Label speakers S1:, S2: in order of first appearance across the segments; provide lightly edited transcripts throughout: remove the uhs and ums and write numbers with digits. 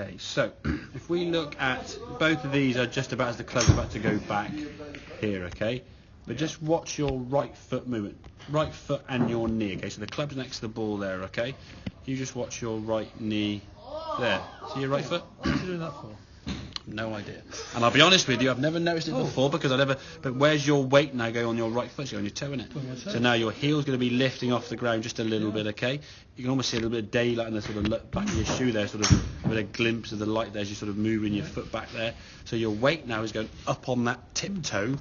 S1: Okay, so if we look at both of these are just about as the club's about to go back here, okay? But just watch your right foot movement, right foot and your knee, okay? So the club's next to the ball there, okay? You just watch your right knee there. See your right foot?
S2: What are you doing that for?
S1: No idea. And I'll be honest with you, I've never noticed it before because but where's your weight now going on your right foot? So you're on your toe, innit? So now your heel's going to be lifting off the ground just a little bit, okay? You can almost see a little bit of daylight in the sort of back of your shoe there, sort of with a glimpse of the light there as you sort of moving your foot back there. So your weight now is going up on that tiptoe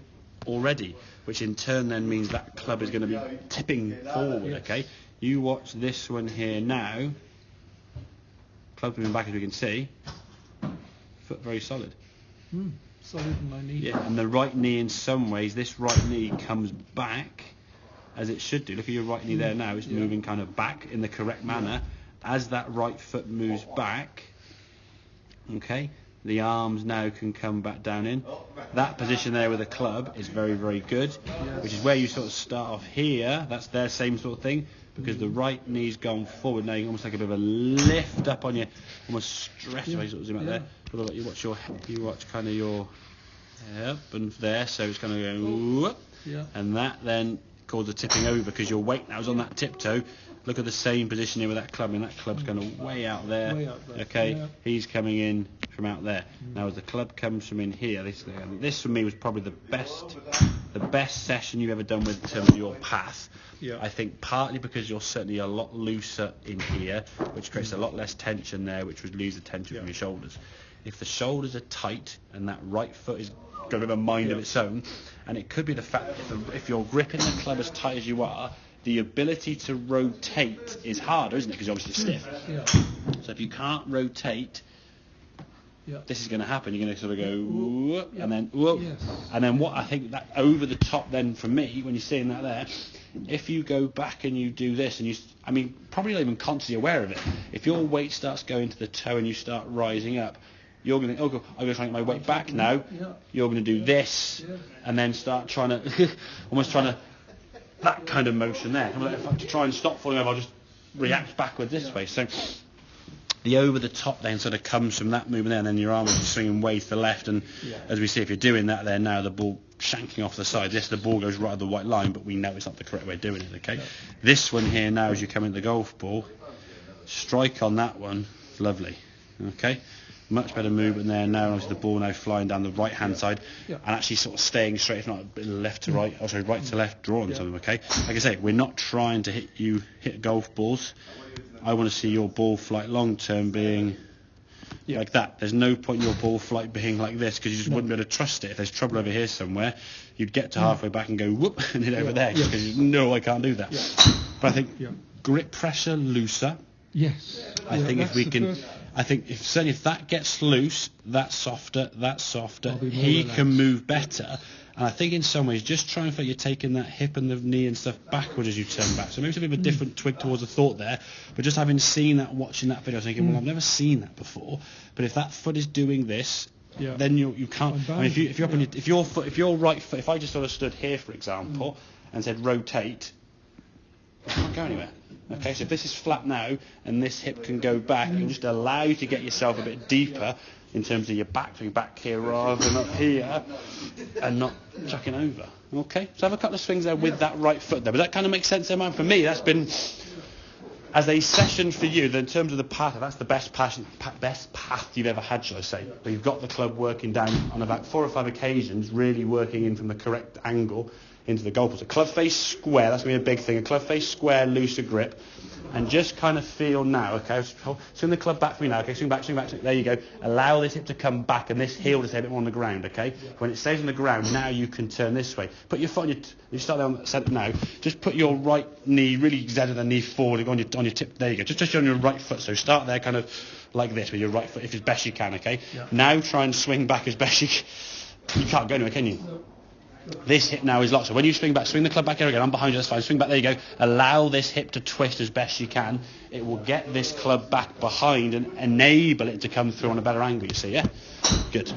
S1: already, which in turn then means that club is going to be tipping forward, okay? You watch this one here now. Club's moving back as we can see. Foot very solid.
S2: Solid in my knee.
S1: Yeah, and the right knee in some ways, this right knee comes back as it should do. Look at your right knee there now, it's moving kind of back in the correct manner. As that right foot moves back, okay, the arms now can come back down in. That position there with the club is very, very good, which is where you sort of start off here. That's their same sort of thing, because the right knee's gone forward. Now you almost like a bit of a lift up on your, almost stretch. If I sort of zoom out there. But you watch kind of your up and there, so it's kind of going whoop, and that then causes a tipping over because your weight now is on that tiptoe. Look at the same position here with that club, and that club's kind of way out there. Okay, he's coming in from out there. Now as the club comes from in here, this for me was probably the best session you've ever done with in terms of your path. I think partly because you're certainly a lot looser in here, which creates a lot less tension there, which would lose the tension from your shoulders. If the shoulders are tight and that right foot is got a bit of a mind of its own, and it could be the fact that if you're gripping the club as tight as you are, the ability to rotate is harder, isn't it? Because you're obviously stiff. So if you can't rotate, this is going to happen. You're going to sort of go whoop, and then whoop, and then what I think that over the top then for me when you're seeing that there, if you go back and you do this and I mean probably not even consciously aware of it, if your weight starts going to the toe and you start rising up, you're going to I'm going to try and get my weight back now. You're going to do this and then start trying to almost trying to that kind of motion there. If I try and stop falling over, I'll just react backwards this way. So the over the top then sort of comes from that movement there, and then your arm is swinging way to the left, and as we see, if you're doing that there now, the ball shanking off the side. Yes, the ball goes right at the white line, but we know it's not the correct way of doing it, okay? This one here now, as you come in the golf ball, strike on that one, lovely, okay? Much better movement there now, obviously the ball now flying down the right hand side and actually sort of staying straight, if not a bit left to right, right to left, drawing something, okay? Like I say, we're not trying to hit golf balls. I want to see your ball flight long term being like that. There's no point in your ball flight being like this, because you just wouldn't be able to trust it. If there's trouble over here somewhere, you'd get to halfway back and go whoop and hit over there, because you know I can't do that. But I think grip pressure looser. I think if we can, I think certainly if that gets loose, that's softer, he can move better. And I think in some ways, just try and feel you're taking that hip and the knee and stuff backwards as you turn back. So maybe it's a bit of a different twig towards the thought there. But just having seen that, watching that video, I was thinking, well, I've never seen that before. But if that foot is doing this, then you can't. I mean, if you're up on if your right foot, if I just sort of stood here, for example, and said rotate, I can't go anywhere. Okay, so if this is flat now and this hip can go back, and just allow you to get yourself a bit deeper in terms of your back, so you're back here rather than up here, and not chucking over. Okay, so have a couple of swings there with that right foot there. But that kind of makes sense there, man. For me, that's been, as a session for you, in terms of the path, that's the best path you've ever had, shall I say. But you've got the club working down on about 4 or 5 occasions, really working in from the correct angle into the golf ball. So club face square, that's going to be a big thing. A club face square, looser grip. And just kind of feel now, okay, swing the club back for me now, okay, swing back, there you go. Allow this hip to come back and this heel to stay a bit more on the ground, okay? When it stays on the ground, now you can turn this way. Put your foot on you start there on the centre now, just put your right knee, really extend the knee forward on your tip, there you go, just on your right foot, so start there kind of like this with your right foot, if as best you can, okay? Now try and swing back as best you can. You can't go anywhere, can you? This hip now is locked, so when you swing back, swing the club back here again, I'm behind you, that's fine, swing back, there you go, allow this hip to twist as best you can. It will get this club back behind and enable it to come through on a better angle, you see, Good.